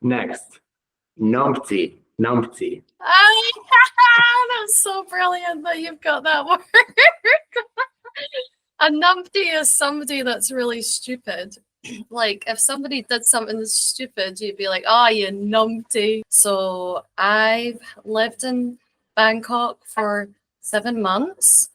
Next, numpty, numpty. That's so brilliant that you've got that word. A numpty is somebody that's really stupid. Like if somebody did something stupid, you'd be like, "Oh, you numpty." So I've lived in Bangkok for 7 months.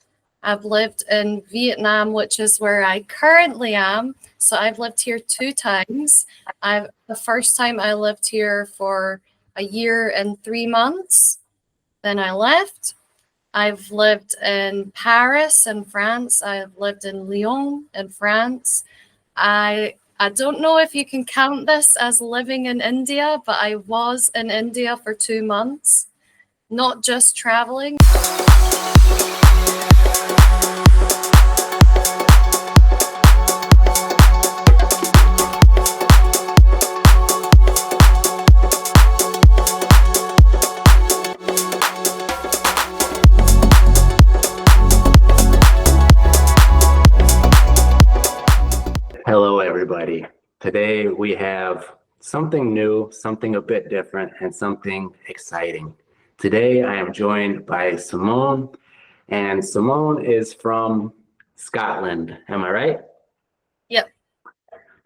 I've lived in Vietnam, which is where I currently am. So I've lived here 2 times. The first time I lived here for a year and 3 months. Then I left. I've lived in Paris in France. I've lived in Lyon in France. I don't know if you can count this as living in India, but I was in India for 2 months, not just traveling. Hello, everybody. Today we have something new, something a bit different, and something exciting. Today I am joined by Simone, and Simone is from Scotland. Am I right? Yep.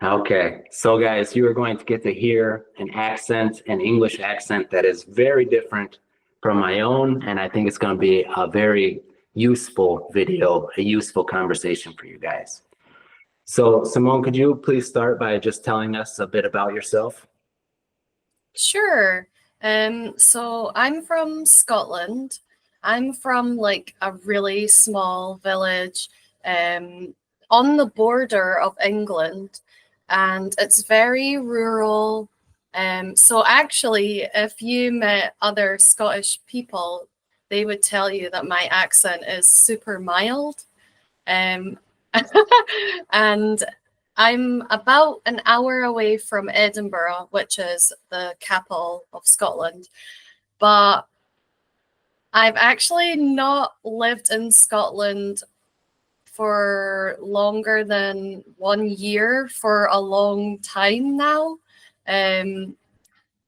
Okay. So, guys, you are going to get to hear an accent, an English accent that is very different from my own, and I think it's going to be a very useful video, a useful conversation for you guys. So, Simone, could you please start by just telling us a bit about yourself? Sure. So I'm from Scotland. I'm from like a really small village on the border of England, and it's very rural. So actually, if you met other Scottish people, they would tell you that my accent is super mild. Um, and I'm about an hour away from Edinburgh, which is the capital of Scotland. But I've actually not lived in Scotland for longer than 1 year for a long time now.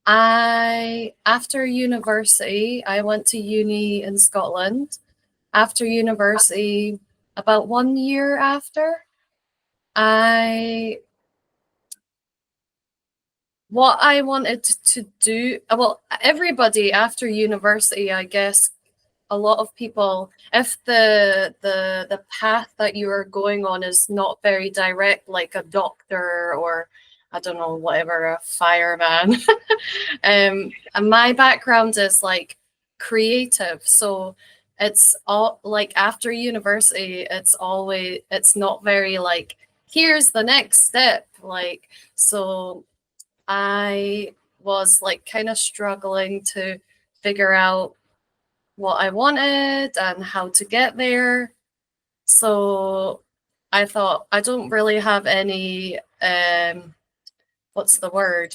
After university, I went to uni in Scotland. After university, about 1 year after, what I wanted to do, well, everybody after university, I guess, a lot of people, if the path that you are going on is not very direct, like a doctor or I don't know, whatever, a fireman. And my background is like creative, so it's all like after university, it's not very like here's the next step, like so. I was like kind of struggling to figure out what I wanted and how to get there. So I thought I don't really have any what's the word?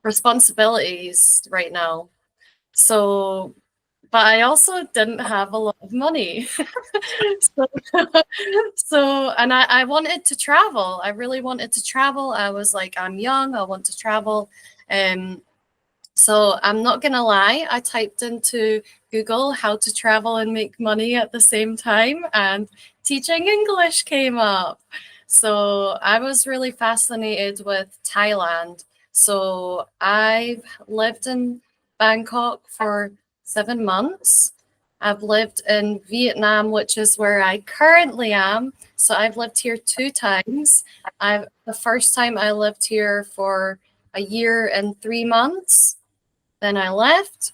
Responsibilities right now. So but I also didn't have a lot of money. so, and I wanted to travel. I really wanted to travel. I was like, I'm young, I want to travel. So I'm not gonna lie, I typed into Google how to travel and make money at the same time, and teaching English came up. So I was really fascinated with Thailand. So I've lived in Bangkok for 7 months. I've lived in Vietnam, which is where I currently am. So I've lived here 2 times. The first time I lived here for a year and 3 months. Then I left.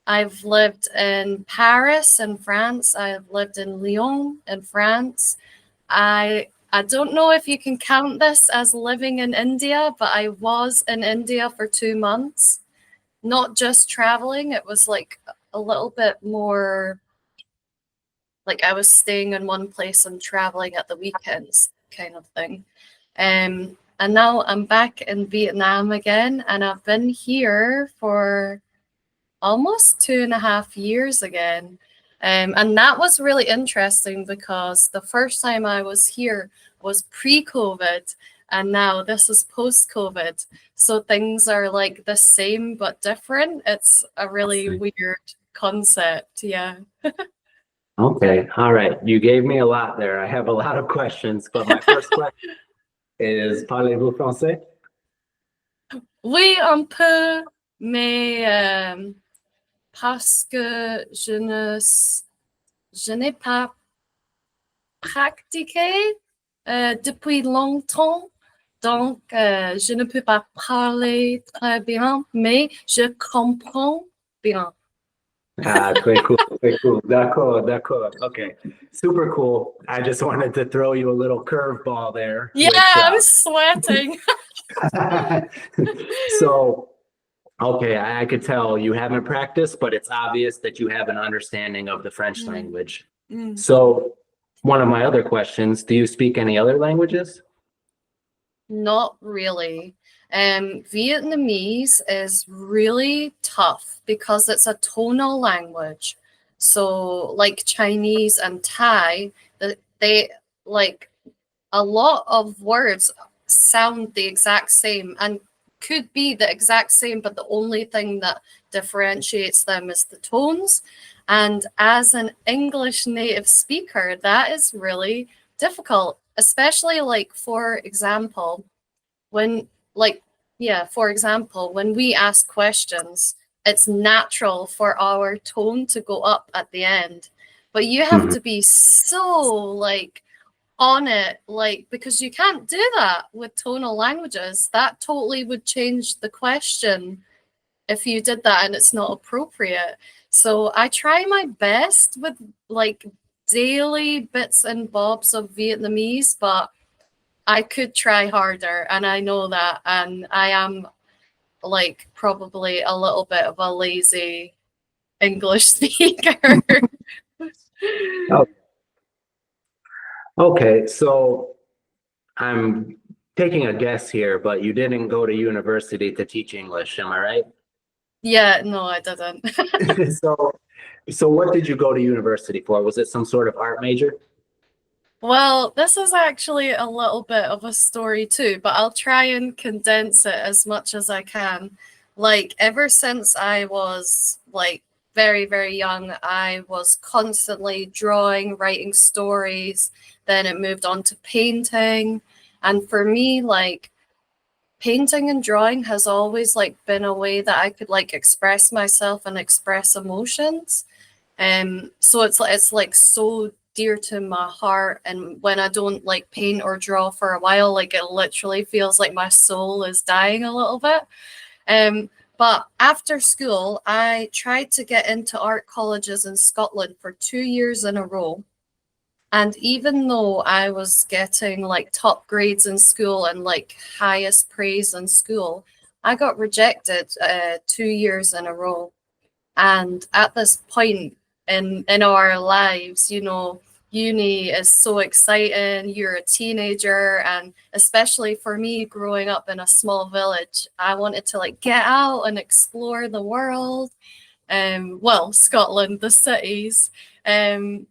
I've lived in Paris in France. I've lived in Lyon in France. I don't know if you can count this as living in India, but I was in India for 2 months, not just traveling. It was like a little bit more like I was staying in one place and traveling at the weekends kind of thing. And now I'm back in Vietnam again, and I've been here for almost 2.5 years again. And that was really interesting because the first time I was here was pre-COVID, and now this is post-COVID. So things are like the same but different. It's a really weird concept. Yeah. Okay. All right. You gave me a lot there. I have a lot of questions, but my first question is, parlez-vous français? Oui, un peu, mais parce que je n'ai pas pratiqué depuis longtemps, donc je ne peux pas parler très bien, mais je comprends bien. Ah, très cool, très cool. D'accord, d'accord. Okay. Super cool. I just wanted to throw you a little curveball there, Yeah, which I'm sweating. so okay, I could tell you haven't practiced, but it's obvious that you have an understanding of the French language. So one of my other questions, do you speak any other languages? Not really. Vietnamese is really tough because it's a tonal language. So like Chinese and Thai, they like a lot of words sound the exact same and could be the exact same, but the only thing that differentiates them is the tones. And as an English native speaker, that is really difficult, especially like, for example, when for example, when we ask questions, it's natural for our tone to go up at the end, but you have to be so like on it, like, because you can't do that with tonal languages. That totally would change the question if you did that, and it's not appropriate. So I try my best with like daily bits and bobs of Vietnamese, but I could try harder, and I know that, and I am like probably a little bit of a lazy English speaker. Oh, okay, so I'm taking a guess here, but you didn't go to university to teach English, am I right? Yeah, no, I didn't. So, so what did you go to university for? Was it some sort of art major? Well, this is actually a little bit of a story too, but I'll try and condense it as much as I can. Like, ever since I was like very, very young, I was constantly drawing, writing stories. Then it moved on to painting. And for me, like, painting and drawing has always like been a way that I could like express myself and express emotions. So it's like so dear to my heart. And when I don't like paint or draw for a while, like it literally feels like my soul is dying a little bit. But after school, I tried to get into art colleges in Scotland for 2 years in a row. And even though I was getting like top grades in school and like highest praise in school, I got rejected 2 years in a row. And at this point in our lives, you know, uni is so exciting. You're a teenager, and especially for me growing up in a small village, I wanted to like get out and explore the world. Well, Scotland, the cities. Um,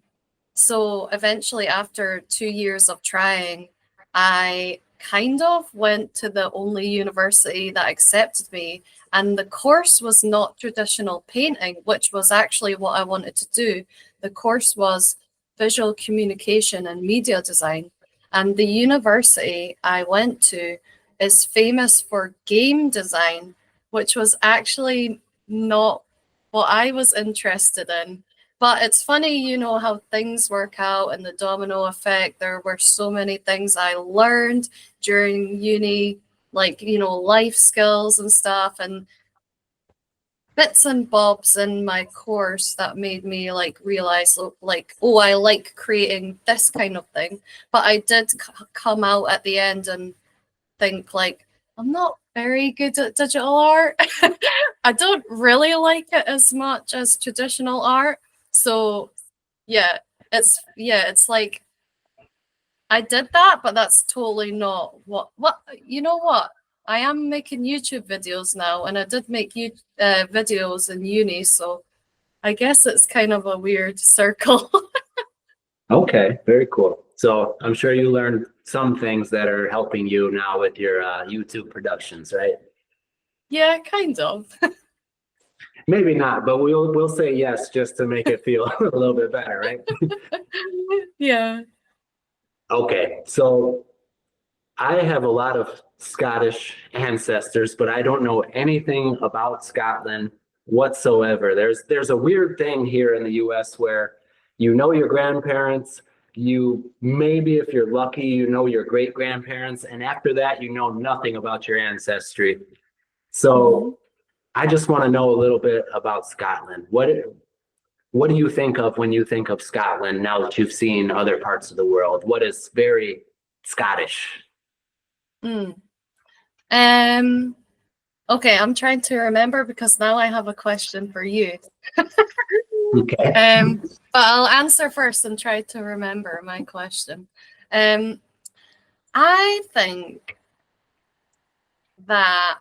so eventually, after 2 years of trying, I kind of went to the only university that accepted me. And the course was not traditional painting, which was actually what I wanted to do. The course was visual communication and media design. And the university I went to is famous for game design, which was actually not what I was interested in. But it's funny, you know, how things work out and the domino effect. There were so many things I learned during uni, like, you know, life skills and stuff, and bits and bobs in my course that made me like realize, like, oh, I like creating this kind of thing. But I did come out at the end and think, like, I'm not very good at digital art. I don't really like it as much as traditional art. So it's like I did that, but that's totally not what you know what? I am making YouTube videos now, and I did make videos in uni, so I guess it's kind of a weird circle. Okay, very cool. So I'm sure you learned some things that are helping you now with your YouTube productions, right? Yeah, kind of. Maybe not, but we'll say yes just to make it feel a little bit better, right? Yeah. Okay, so I have a lot of Scottish ancestors, but I don't know anything about Scotland whatsoever. There's a weird thing here in the US where you know your grandparents, you maybe if you're lucky, you know your great grandparents, and after that you know nothing about your ancestry. Mhm. So I just want to know a little bit about Scotland. What do you think of when you think of Scotland now that you've seen other parts of the world? What is very Scottish? Mm. Um, okay, I'm trying to remember because now I have a question for you. Okay. But I'll answer first and try to remember my question. Um, I think that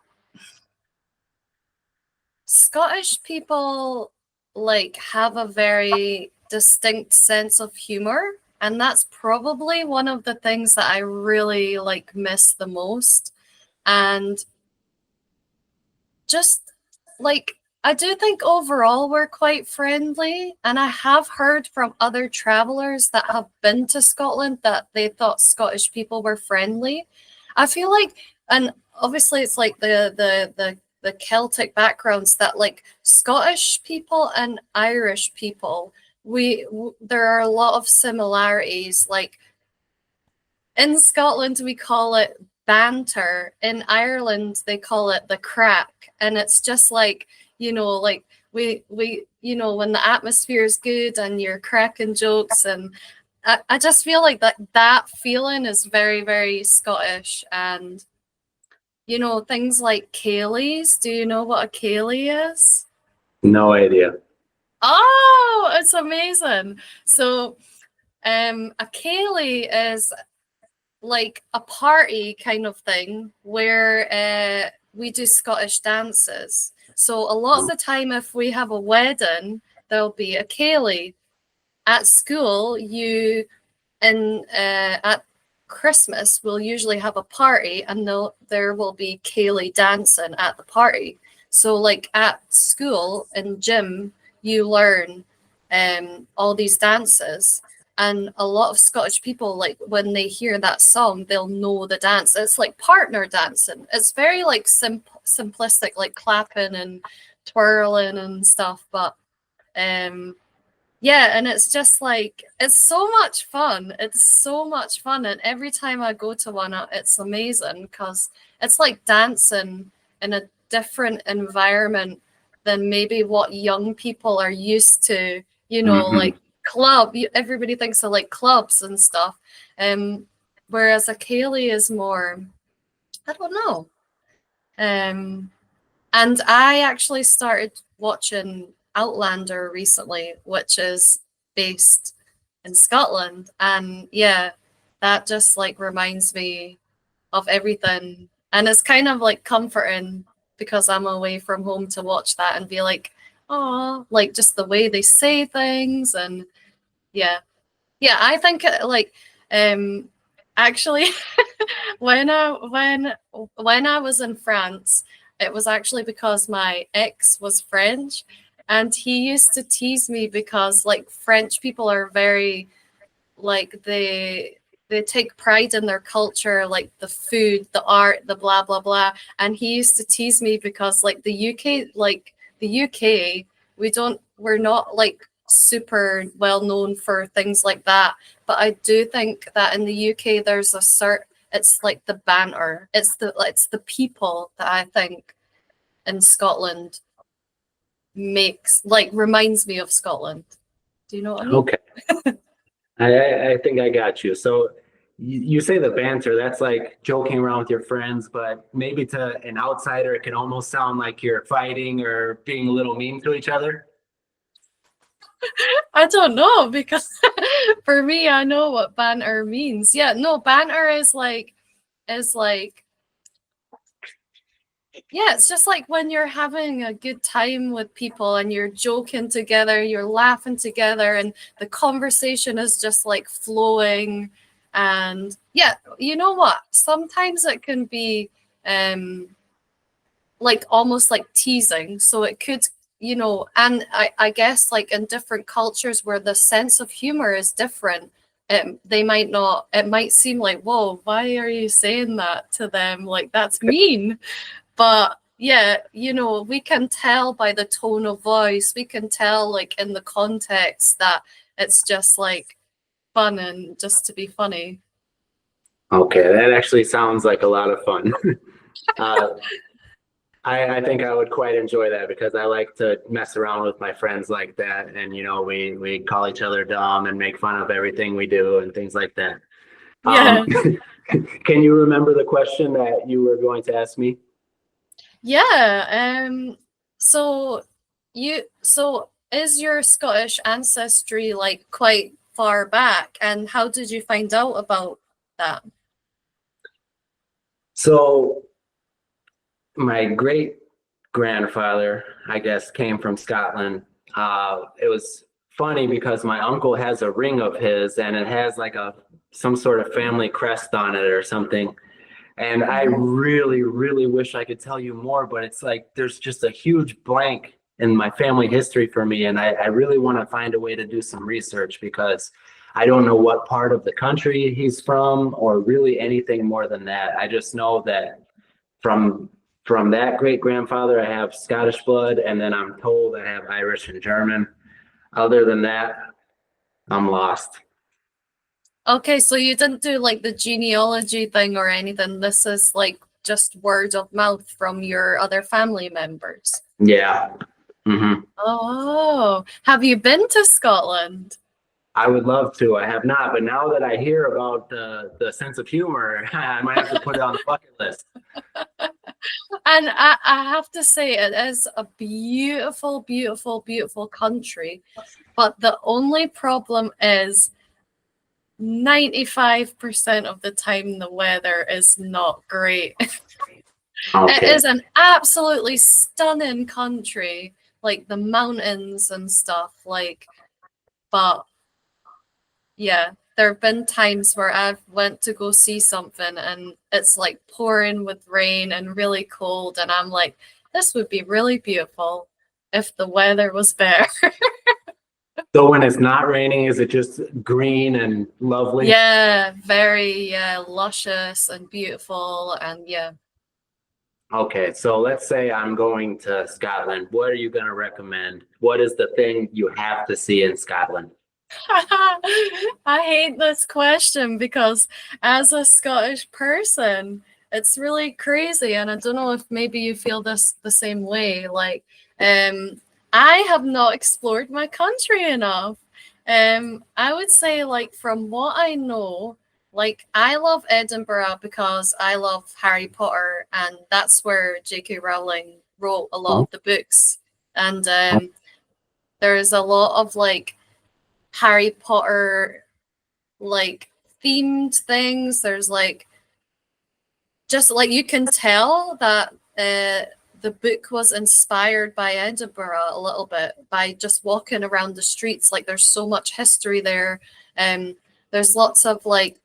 Scottish people like have a very distinct sense of humor, and that's probably one of the things that I really like miss the most. And just like I do think overall we're quite friendly, and I have heard from other travelers that have been to Scotland that they thought Scottish people were friendly. I feel like, and obviously it's like the Celtic backgrounds that like Scottish people and Irish people, there are a lot of similarities. Like in Scotland, we call it banter. In Ireland, they call it the crack. And it's just like, like when the atmosphere is good and you're cracking jokes. And I just feel like that feeling is very, very Scottish. And, things like Kayleys. Do you know what a Kaylee is? No idea. Oh, it's amazing. So, a Kaylee is like a party kind of thing where we do Scottish dances. So a lot of the time, if we have a wedding, there'll be a Kaylee. At school, at Christmas we'll usually have a party, and there will be Kaylee dancing at the party. So like at school in gym, you learn all these dances. And a lot of Scottish people, like when they hear that song, they'll know the dance. It's like partner dancing. It's very like simplistic, like clapping and twirling and stuff. But yeah, and it's just like it's so much fun. It's so much fun, and every time I go to one, it's amazing because it's like dancing in a different environment than maybe what young people are used to. Mhm. Like club. Everybody thinks of like clubs and stuff, whereas a Kaylee is more. I don't know. Um, and I actually started watching Outlander recently, which is based in Scotland. And yeah, that just like reminds me of everything. And it's kind of like comforting because I'm away from home to watch that and be like, oh, like just the way they say things. And yeah, yeah, I think like um actually when I was in France, it was actually because my ex was French, and he used to tease me because like French people are very like they take pride in their culture, like the food, the art, the blah blah blah. And he used to tease me because like the UK, we're not like super well known for things like that. But I do think that in the UK there's a it's like the banter. It's the people that I think in Scotland makes like reminds me of Scotland. Do you know what I mean? Okay. I think I got you. So you say the banter, that's like joking around with your friends, but maybe to an outsider, it can almost sound like you're fighting or being a little mean to each other. I don't know because for me, I know what banter means. Yeah, no, banter is like yeah, it's just like when you're having a good time with people and you're joking together, you're laughing together, and the conversation is just like flowing. And yeah, you know what? Sometimes it can be like almost like teasing. So it could, you know, and I guess like in different cultures where the sense of humor is different, they might not, it might seem like, whoa, why are you saying that to them? Like that's mean. But yeah, you know, we can tell by the tone of voice, we can tell like in the context that it's just like fun and just to be funny. Okay, that actually sounds like a lot of fun. Uh, I think I would quite enjoy that because I like to mess around with my friends like that, and you know, we call each other dumb and make fun of everything we do and things like that. Yeah. Can you remember the question that you were going to ask me? Yeah. So so is your Scottish ancestry like quite far back, and how did you find out about that? So my great grandfather, I guess, came from Scotland. It was funny because my uncle has a ring of his, and it has like a some sort of family crest on it or something. And I Mhm. really, really wish I could tell you more, but it's like there's just a huge blank in my family history for me. And I really want to find a way to do some research because I don't know what part of the country he's from or really anything more than that. I just know that from from that great grandfather, I have Scottish blood, and then I'm told I have Irish and German. Other than that, I'm lost. Okay, so you didn't do like the genealogy thing or anything. This is like just word of mouth from your other family members. Yeah. Hmm. Oh, have you been to Scotland? I would love to. I have not, but now that I hear about the sense of humor, I might have to put it on the bucket list. And I have to say, it is a beautiful, beautiful, beautiful country. But the only problem is 95% of the time the weather is not great. It Okay. is an absolutely stunning country, like the mountains and stuff. Like, but yeah, there have been times where I've went to go see something and it's like pouring with rain and really cold, and I'm like, this would be really beautiful if the weather was better. So when it's not raining, is it just green and lovely? Yeah, very luscious and beautiful, and yeah. Okay, so let's say I'm going to Scotland. What are you going to recommend? What is the thing you have to see in Scotland? I hate this question because as a Scottish person, it's really crazy. And I don't know if maybe you feel this the same way. Like, I have not explored my country enough. I would say, like, from what I know, like, I love Edinburgh because I love Harry Potter, and that's where J.K. Rowling wrote a lot Oh, of the books. And oh, there's a lot of like Harry Potter like themed things. There's like just like you can tell that the book was inspired by Edinburgh a little bit by just walking around the streets. Like there's so much history there. There's lots of like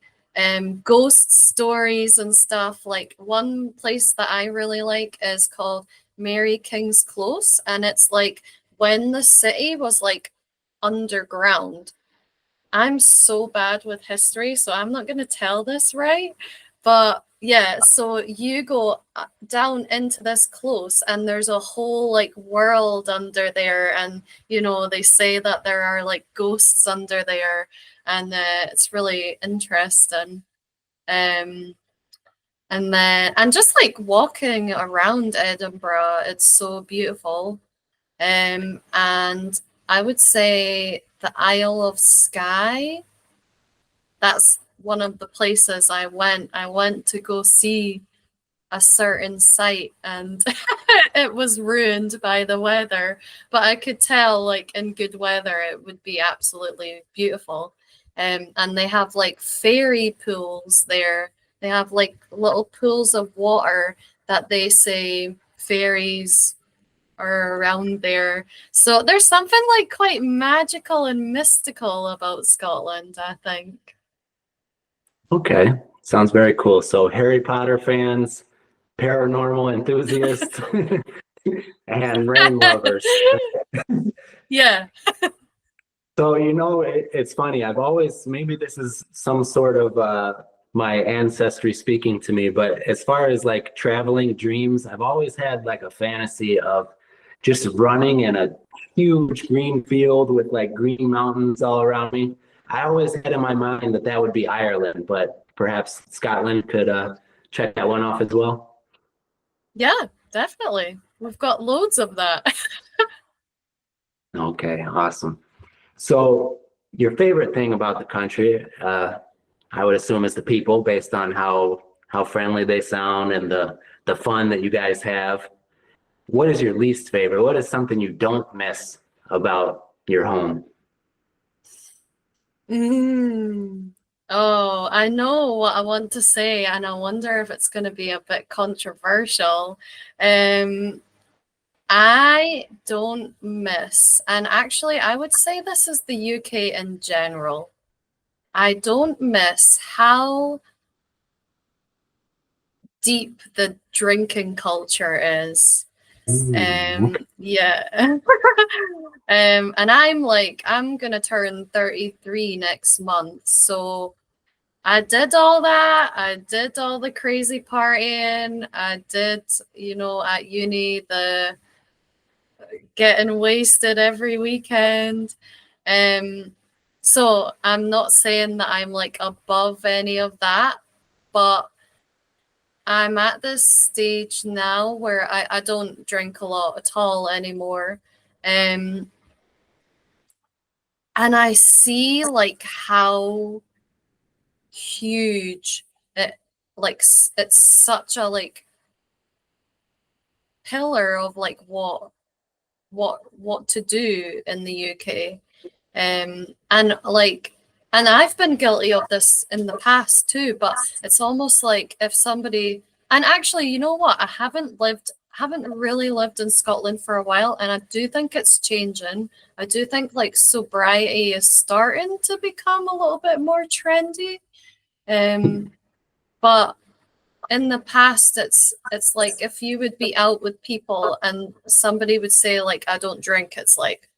ghost stories and stuff. Like one place that I really like is called Mary King's Close, and it's like when the city was like underground. I'm so bad with history, so I'm not going to tell this right. But yeah, so you go down into this close, and there's a whole like world under there. And you know, they say that there are like ghosts under there, and it's really interesting. Um, and then, and just like walking around Edinburgh, it's so beautiful. And I would say the Isle of Skye, that's one of the places I went. I went to go see a certain site, and it was ruined by the weather. But I could tell, like in good weather, it would be absolutely beautiful. And they have like fairy pools there. They have like little pools of water that they say fairies are around there. So there's something like quite magical and mystical about Scotland, I think. Okay, sounds very cool. So Harry Potter fans, paranormal enthusiasts, and rain lovers. Yeah. So, it's funny. I've always, maybe this is some sort of my ancestry speaking to me, but as far as like traveling dreams, I've always had like a fantasy of just running in a huge green field with like green mountains all around me. I always had in my mind that that would be Ireland, but perhaps Scotland could check that one off as well. Yeah, definitely. We've got loads of that. Okay, awesome. So, your favorite thing about the country, I would assume, is the people, based on how friendly they sound and the fun that you guys have. What is your least favorite? What is something you don't miss about your home? Mm. Oh, I know what I want to say, and I wonder if it's going to be a bit controversial. Um, I don't miss, and actually, I would say this is the UK in general. I don't miss how deep the drinking culture is. Okay. Yeah. And I'm gonna turn 33 next month. So I did all that. I did all the crazy partying. I did, at uni, the getting wasted every weekend. Um, so I'm not saying that I'm like above any of that, but I'm at this stage now where I don't drink a lot at all anymore. Um, and I see like how huge it it's such a like pillar of like what to do in the UK. And I've been guilty of this in the past too, but it's almost like if somebody, and actually, you know what? Haven't really lived in Scotland for a while, and I do think it's changing. I do think like sobriety is starting to become a little bit more trendy. But in the past, it's like if you would be out with people and somebody would say like I don't drink, it's like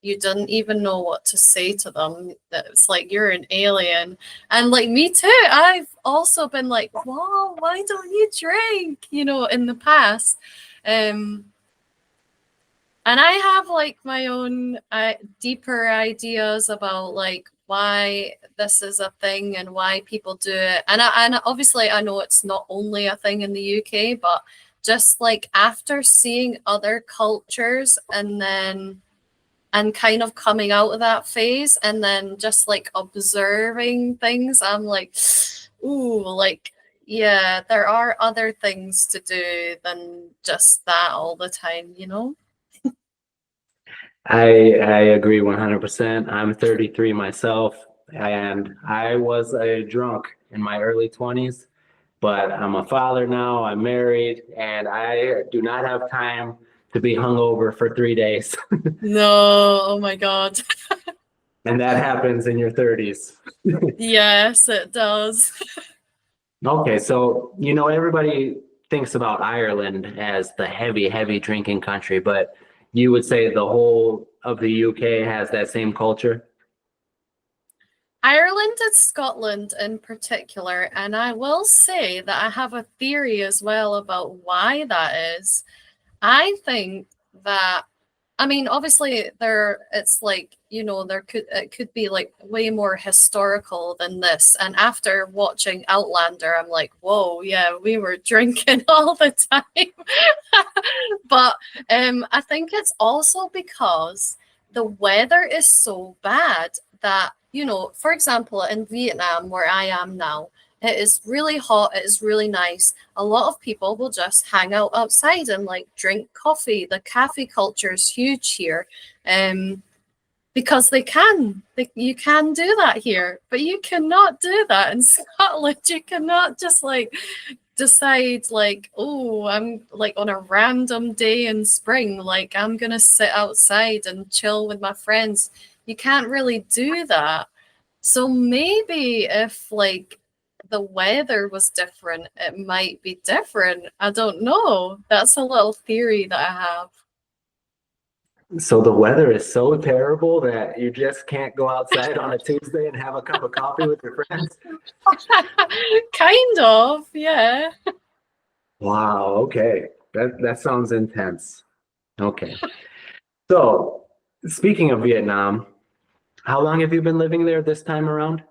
you didn't even know what to say to them. That it's like you're an alien. And like me too, I've also been like, whoa, why don't you drink? In the past. Um, and I have like my own deeper ideas about like why this is a thing and why people do it. And obviously I know it's not only a thing in the UK, but just like after seeing other cultures and kind of coming out of that phase and then just like observing things, I'm like, ooh, like, yeah, there are other things to do than just that all the time. I agree 100%. I'm 33 myself, and I was a drunk in my early 20s, but I'm a father now, I'm married, and I do not have time to be hungover for 3 days. No, oh my God. And that happens in your 30s. Yes, it does. Okay, so everybody thinks about Ireland as the heavy, heavy drinking country, but you would say the whole of the UK has that same culture? Ireland and Scotland in particular, and I will say that I have a theory as well about why that is. I think that I mean, obviously it's like, it could be like way more historical than this. And after watching Outlander, I'm like, whoa, yeah, we were drinking all the time. But I think it's also because the weather is so bad that, for example, in Vietnam, where I am now, it is really hot, it is really nice. A lot of people will just hang out outside and like drink coffee. The cafe culture is huge here. Because you can do that here, but you cannot do that in Scotland. You cannot just like decide like, oh, I'm like on a random day in spring, like I'm gonna sit outside and chill with my friends. You can't really do that. So maybe if like the weather was different, it might be different. I don't know. That's a little theory that I have. So the weather is so terrible that you just can't go outside on a Tuesday and have a cup of coffee with your friends? Kind of, yeah. Wow, okay. That sounds intense. Okay. So, speaking of Vietnam, how long have you been living there this time around?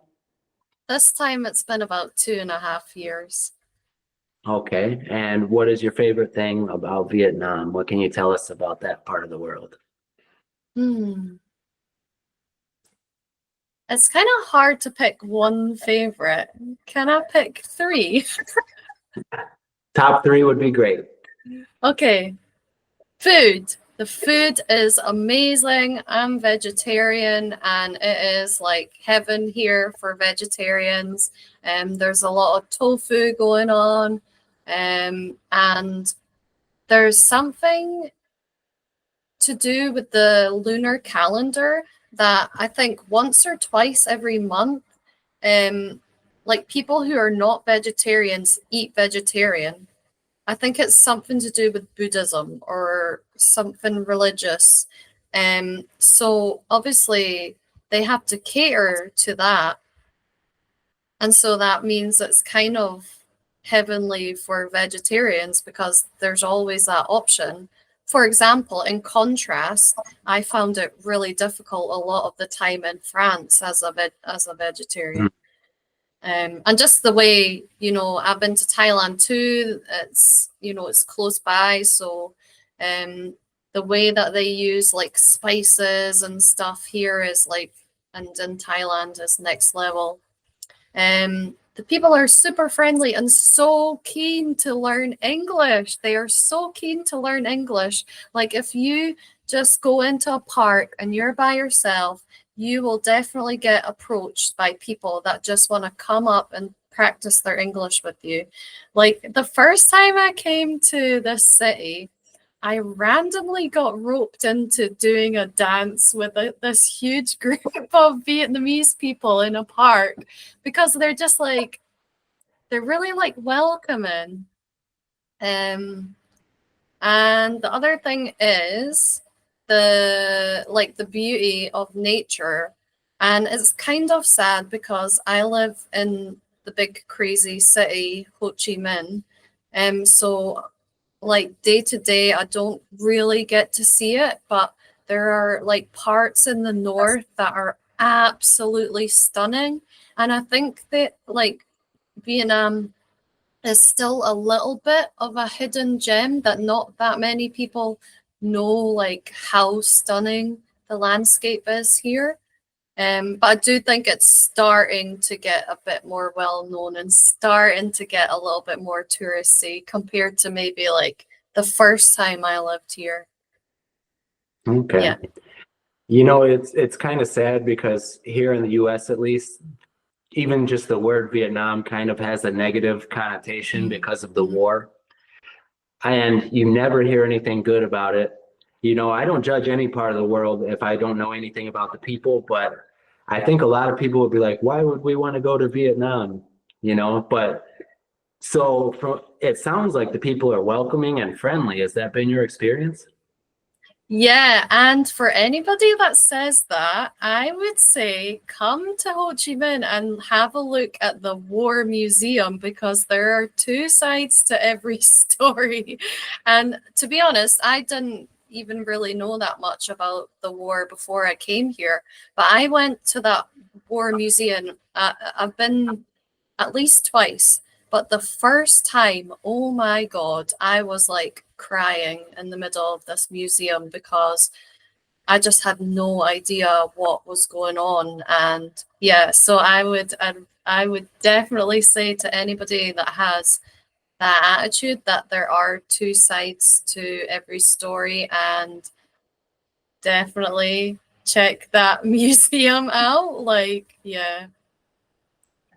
This time it's been about 2.5 years. Okay. And what is your favorite thing about Vietnam? What can you tell us about that part of the world? Hmm. It's kind of hard to pick one favorite. Can I pick three? Top three would be great. Okay. Food. The food is amazing. I'm vegetarian and it is like heaven here for vegetarians. There's a lot of tofu going on. And there's something to do with the lunar calendar that I think once or twice every month, like people who are not vegetarians eat vegetarian. I think it's something to do with Buddhism or something religious. So obviously they have to cater to that. And so that means it's kind of heavenly for vegetarians because there's always that option. For example, in contrast, I found it really difficult a lot of the time in France as a vegetarian. And just the way, I've been to Thailand too. It's close by, so the way that they use like spices and stuff here is like, and in Thailand is next level. The people are super friendly and so keen to learn English. They are so keen to learn English. Like if you just go into a park and you're by yourself, you will definitely get approached by people that just want to come up and practice their English with you. Like the first time I came to this city, I randomly got roped into doing a dance with this huge group of Vietnamese people in a park because they're just like, they're really like welcoming. And the other thing is the beauty of nature. And it's kind of sad because I live in the big crazy city, Ho Chi Minh. So like day to day, I don't really get to see it, but there are like parts in the north that are absolutely stunning. And I think that like Vietnam is still a little bit of a hidden gem that not that many people know like how stunning the landscape is here. But I do think it's starting to get a bit more well known and starting to get a little bit more touristy compared to maybe like the first time I lived here. Okay. Yeah. It's kind of sad because here in the US at least, even just the word Vietnam kind of has a negative connotation because of the war. And you never hear anything good about it. I don't judge any part of the world if I don't know anything about the people, but I think a lot of people would be like, why would we want to go to Vietnam? But it sounds like the people are welcoming and friendly. Has that been your experience? Yeah, and for anybody that says that, I would say come to Ho Chi Minh and have a look at the War Museum because there are two sides to every story. And to be honest, I didn't even really know that much about the war before I came here, but I went to that War Museum. I've been at least twice. But the first time, oh my God, I was like crying in the middle of this museum because I just had no idea what was going on. And yeah, so I would definitely say to anybody that has that attitude that there are two sides to every story, and definitely check that museum out. Like, yeah.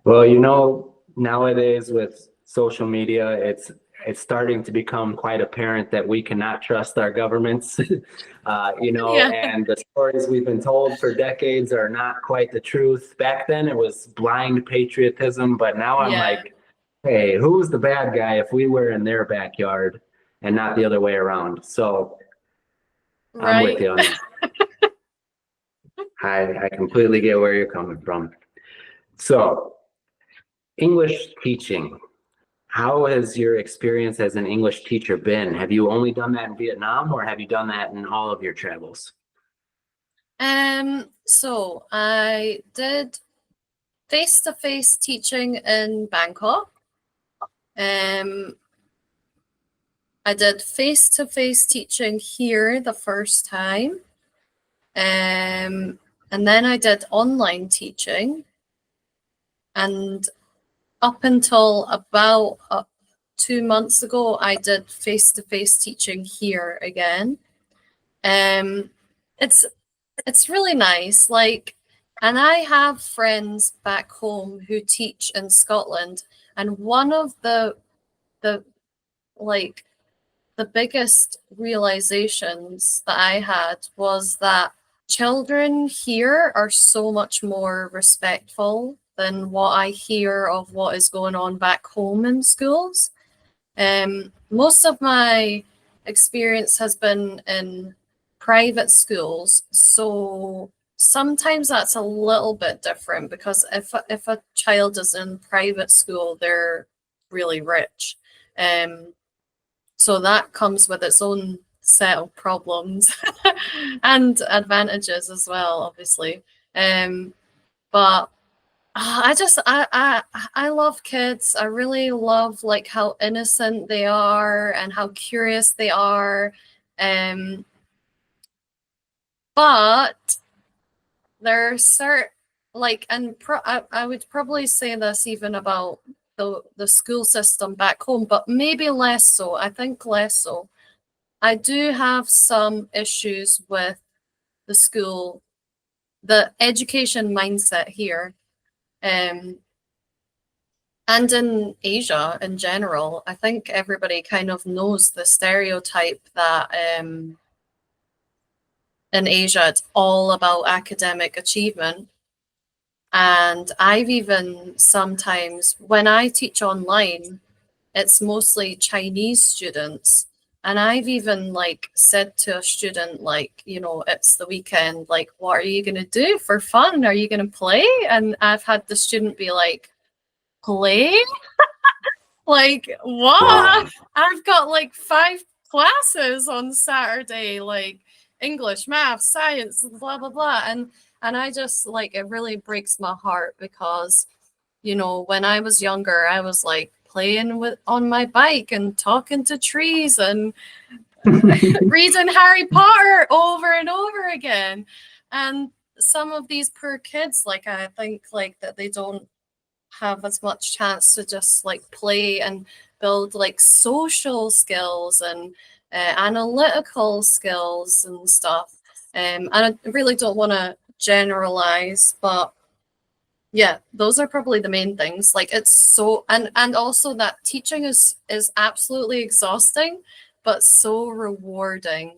Well, nowadays with social media, it's it's starting to become quite apparent that we cannot trust our governments, Yeah, and the stories we've been told for decades are not quite the truth. Back then it was blind patriotism, but now I'm yeah, like, hey, who's the bad guy if we were in their backyard and not the other way around? So I'm with right. you on that. I completely get where you're coming from. So, English teaching. How has your experience as an English teacher been? Have you only done that in Vietnam or have you done that in all of your travels? So I did face-to-face teaching in Bangkok. Um, I did face-to-face teaching here the first time. And then I did online teaching. And up until about 2 months ago, I did face-to-face teaching here again. Um, it's it's really nice. Like, and I have friends back home who teach in Scotland, and one of the like the biggest realizations that I had was that children here are so much more respectful than what I hear of what is going on back home in schools. Most of my experience has been in private schools, so sometimes that's a little bit different because if a child is in private school, they're really rich. Um, so that comes with its own set of problems and advantages as well, obviously. But I love kids. I really love like how innocent they are and how curious they are. Um, but there are certain like I would probably say this even about the school system back home, but maybe less so. I think less so. I do have some issues with the school, the education mindset here. Um, And in Asia in general, I think everybody kind of knows the stereotype that in Asia it's all about academic achievement. And I've even sometimes, when I teach online, it's mostly Chinese students. And I've even like said to a student, like, it's the weekend, like, what are you going to do for fun? Are you going to play? And I've had the student be like, play? Like, Wow. what? I've got like 5 classes on Saturday, like English, math, science, blah blah blah. And I just like it really breaks my heart because, when I was younger, I was like playing with on my bike and talking to trees and reading Harry Potter over and over again. And some of these poor kids, like I think like that they don't have as much chance to just like play and build like social skills and analytical skills and stuff. And I really don't want to generalize, but yeah, those are probably the main things. Like it's so and also that teaching is absolutely exhausting, but so rewarding.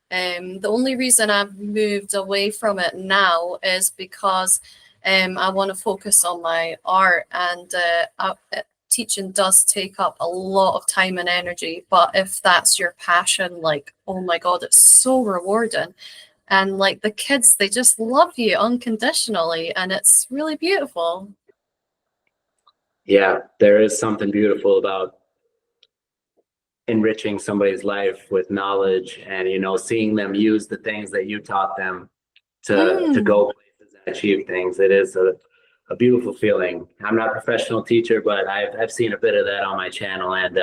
The only reason I've moved away from it now is because I want to focus on my art, and teaching does take up a lot of time and energy. But if that's your passion, like, oh my God, it's so rewarding. And like the kids, they just love you unconditionally, and it's really beautiful. Yeah, there is something beautiful about enriching somebody's life with knowledge and seeing them use the things that you taught them to Mm, go places and achieve things. It is a beautiful feeling. I'm not a professional teacher, but I've seen a bit of that on my channel, and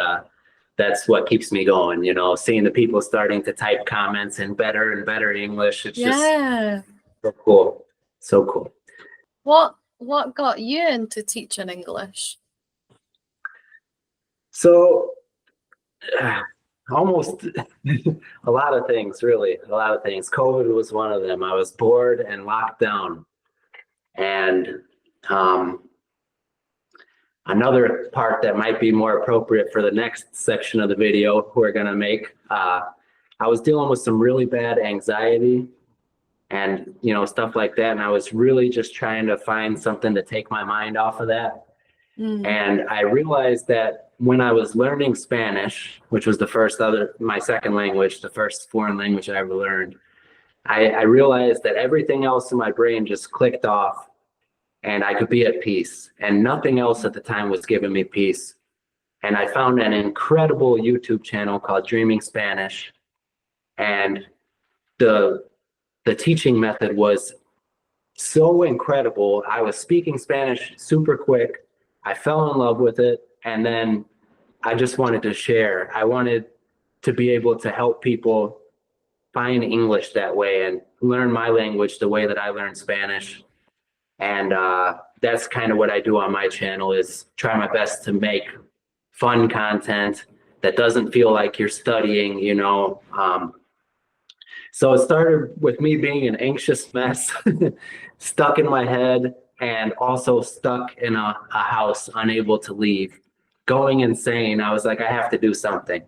that's what keeps me going. Seeing the people starting to type comments in better and better English. It's just yeah. so cool. So cool. What got you into teaching English? So almost a lot of things, really, a lot of things. COVID was one of them. I was bored and locked down, and um, another part that might be more appropriate for the next section of the video we're gonna make. I was dealing with some really bad anxiety and stuff like that, and I was really just trying to find something to take my mind off of that. And I realized that when I was learning Spanish, which was my second language, the first foreign language I ever learned, I realized that everything else in my brain just clicked off and I could be at peace, and nothing else at the time was giving me peace. And I found an incredible YouTube channel called Dreaming Spanish, and the teaching method was so incredible. I was speaking Spanish super quick. I fell in love with it, and then I just wanted to share. I wanted to be able to help people find English that way and learn my language the way that I learned Spanish. And that's kind of what I do on my channel, is try my best to make fun content that doesn't feel like you're studying, So it started with me being an anxious mess, stuck in my head, and also stuck in a house, unable to leave, going insane. I was like, I have to do something,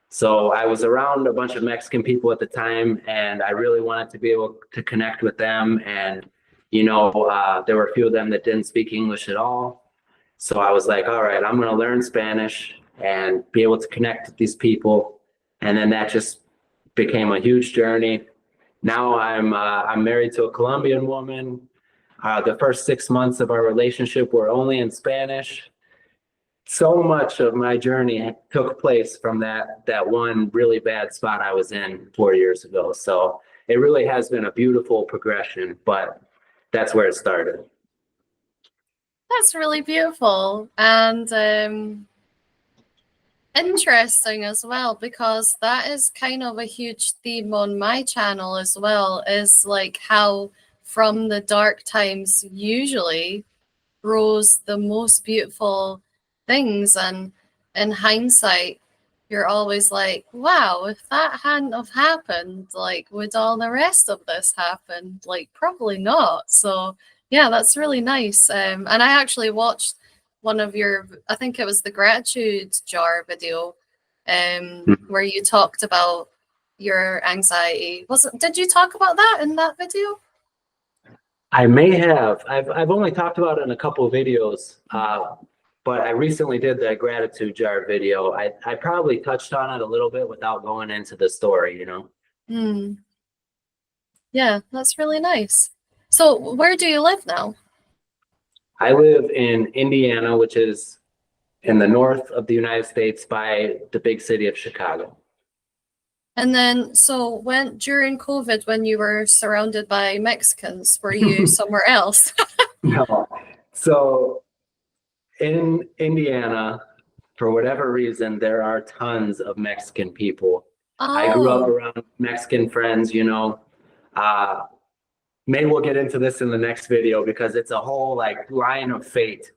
So I was around a bunch of Mexican people at the time, and I really wanted to be able to connect with them. And, there were a few of them that didn't speak English at all. So I was like, all right, I'm going to learn Spanish and be able to connect with these people. And then that just became a huge journey. Now I'm married to a Colombian woman. The first 6 months of our relationship were only in Spanish. So much of my journey took place from that one really bad spot I was in 4 years ago. So it really has been a beautiful progression, but that's where it started. That's really beautiful and interesting as well, because that is kind of a huge theme on my channel as well, is like how from the dark times usually grows the most beautiful things. And in hindsight, you're always like, wow, if that hadn't have happened, like, would all the rest of this happen? Like, probably not. So yeah, that's really nice. And I actually watched one of your, I think it was the gratitude jar video, where you talked about your anxiety. Did you talk about that in that video? I may have. I've only talked about it in a couple of videos, but I recently did the gratitude jar video. I probably touched on it a little bit without going into the story, Yeah, that's really nice. So where do you live now? I live in Indiana, which is in the north of the United States by the big city of Chicago. And then, so during COVID, when you were surrounded by Mexicans, were you somewhere else? No. So in Indiana, for whatever reason, there are tons of Mexican people. I grew up around Mexican friends, maybe we'll get into this in the next video, because it's a whole line of fate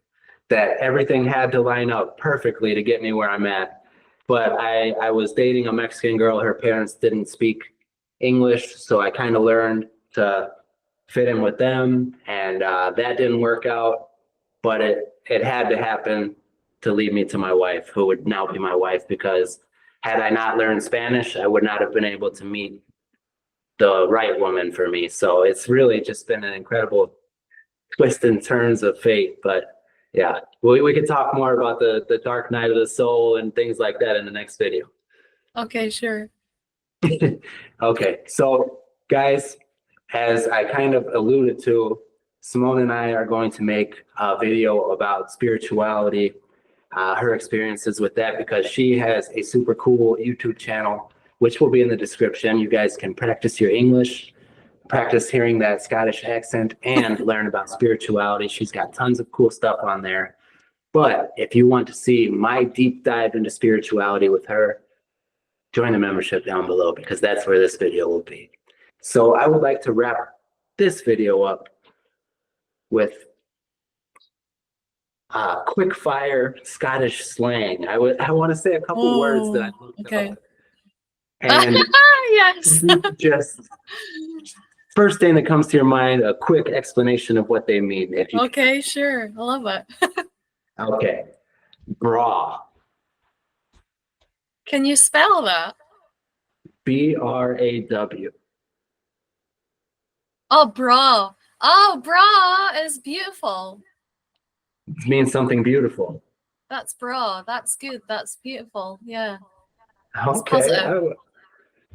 that everything had to line up perfectly to get me where I'm at. But I was dating a Mexican girl. Her parents didn't speak English, so I kind of learned to fit in with them, and that didn't work out. But it had to happen to lead me to my wife, who would now be my wife, because had I not learned Spanish, I would not have been able to meet the right woman for me. So it's really just been an incredible twist and turns of fate. But yeah, we could talk more about the dark night of the soul and things like that in the next video. Okay, sure. Okay, so guys, as I kind of alluded to, Simone and I are going to make a video about spirituality, her experiences with that, because she has a super cool YouTube channel, which will be in the description. You guys can practice your English, practice hearing that Scottish accent, and learn about spirituality. She's got tons of cool stuff on there. But if you want to see my deep dive into spirituality with her, join the membership down below, because that's where this video will be. So I would like to wrap this video up with Quickfire Scottish slang. I want to say a couple words that I looked up. And yes. just first thing that comes to your mind, a quick explanation of what they mean. If you Okay, sure. I love it. okay, bra, Can you spell that? BRAW. Oh, bra. Oh, bra is beautiful. It means something beautiful. That's bra. That's good. That's beautiful. Yeah. It's Okay, positive.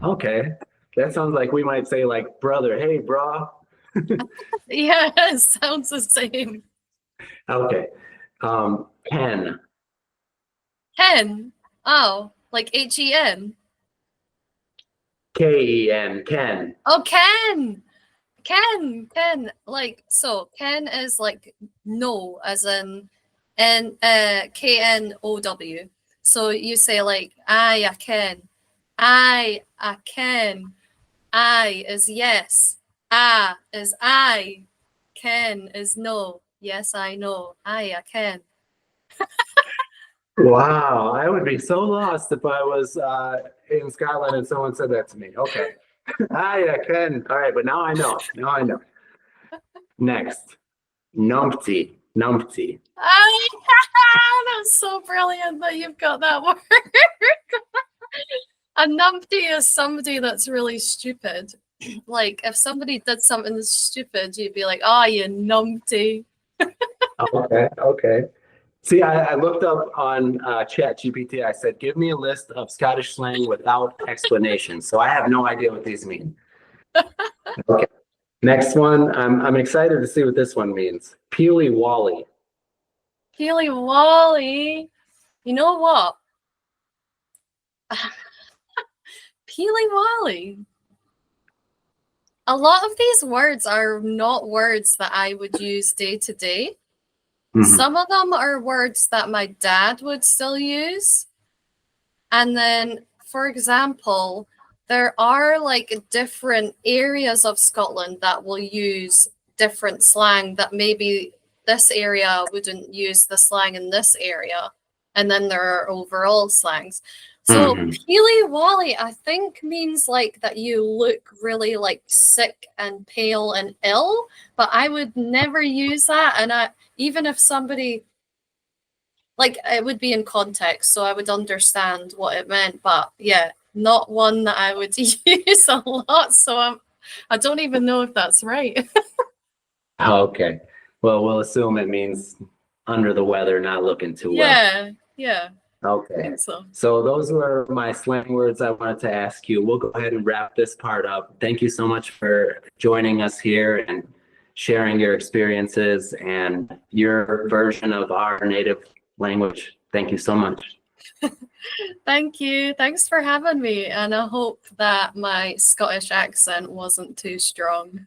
okay. That sounds like we might say like brother, hey, bra. Yeah, it sounds the same. Okay, pen, Ken. Oh, like Hen. KEN, Ken. Oh, Ken. Ken. Like, so Ken is like no, as in Know. So you say like I Ken. I Ken. I is yes. Is I. Ken is no. Yes, I know. I Ken. Wow, I would be so lost if I was in Scotland and someone said that to me. Okay. Hi, Ken. All right, but now I know. Now I know. Next, numpty, numpty. That's so brilliant that you've got that word. A numpty is somebody that's really stupid. Like if somebody did something stupid, you'd be like, "Oh, you numpty." Okay, okay. See, I looked up on Chat GPT. I said, give me a list of Scottish slang without explanation. So I have no idea what these mean. Okay. Next one. I'm excited to see what this one means. Peely Wally. Peely Wally. You know what? Peely Wally. A lot of these words are not words that I would use day to day. Mhm. Some of them are words that my dad would still use. And then, for example, there are like different areas of Scotland that will use different slang that maybe this area wouldn't use the slang in this area. And then there are overall slangs. So Mhm. peely wally, I think means like that you look really like sick and pale and ill, but I would never use that. And even if somebody like it would be in context, so I would understand what it meant, but yeah, not one that I would use a lot. So I don't even know if that's right. Okay. Well, we'll assume it means under the weather, not looking too well. Yeah, I Okay. think so. So those were my slang words I wanted to ask you. We'll go ahead and wrap this part up. Thank you so much for joining us here and sharing your experiences and your version of our native language. Thank you so much. Thank you. Thanks for having me. And I hope that my Scottish accent wasn't too strong.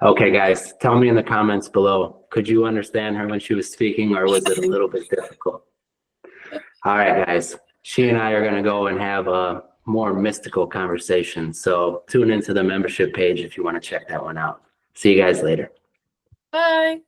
Okay, guys, tell me in the comments below, could you understand her when she was speaking, or was it a little bit difficult? All right, guys, she and I are going to go and have a more mystical conversation. So tune into the membership page if you want to check that one out. See you guys later. Bye.